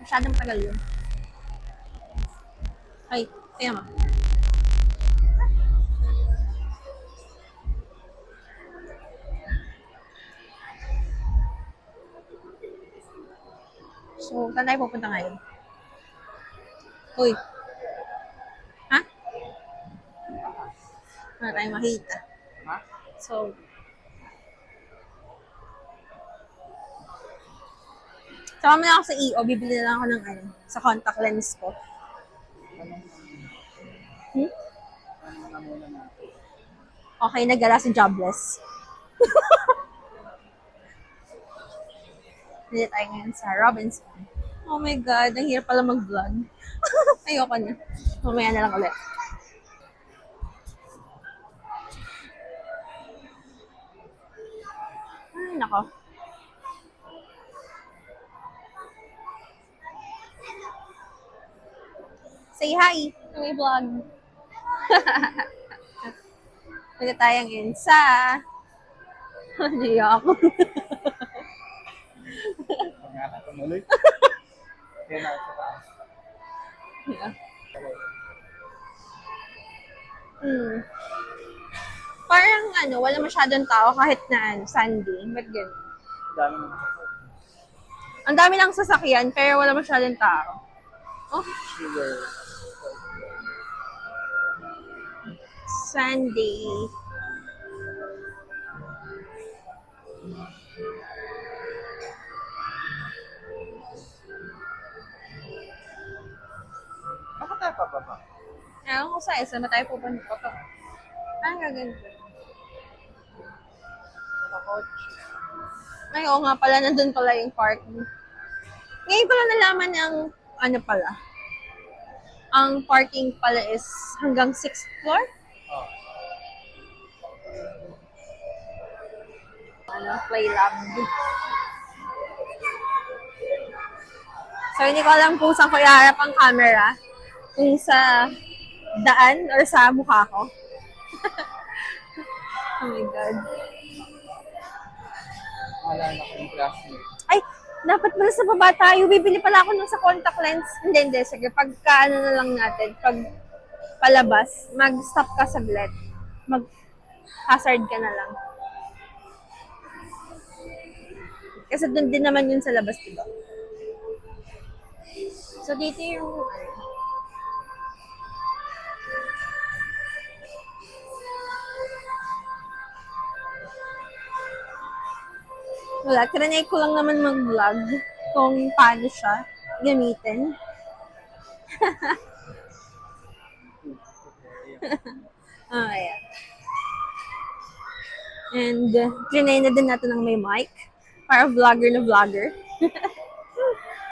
Masyadong tagal yun. Ay, kaya mo. So, saan tayo pupunta ngayon? Uy, ha? Wala tayong makita. Ha? So, sama mo na ako sa EO, bibili na lang ako ng ano, sa contact lens ko. Hmm? Ano na muna natin? Okay, nagala si Jobless. Hindi tayo ngayon sa Robinson. Oh my God, ang hirap pala mag-vlog. Ayoko na. Mamaya na lang ulit. Ay, nako. Say hi to my vlog. Pwede tayong in sa... Hindi ako. Pag nga tumuloy. Kaya na sa taas. Hmm. Parang ano, wala masyadong tao kahit na ano, Sunday. Ba't ganun? Dami naman. Ang dami lang sasakyan, pero wala masyadong tao. Oh, Sugar. Sunday. Bakit tayo pababa? Ewan ko sa isa, tayo pupunta pa. Ang gaganto. Sa kotse. Ay, oo nga pala, nandun pala yung parking. Ngayon pala nalaman ang, ano pala, ang parking pala is hanggang 6th floor? Oh. Ano, play lab. So, hindi ko alam kung saan ko iharap ang camera. Kung sa daan or sa mukha ko. Oh my God. Maalala ko yung classmate. Ay, dapat pala sa baba tayo. Bibili pala ako nung sa contact lens. Hindi. Sige, pagka ano na lang natin, pag palabas, mag-stop ka saglit. Mag-hazard ka na lang. Kasi doon din naman yun sa labas, diba? So, dito yung... Wala, trinay ko lang naman mag-vlog kung paano siya gamitin. Ayan. And trinay na din natin ng may mic para vlogger na vlogger.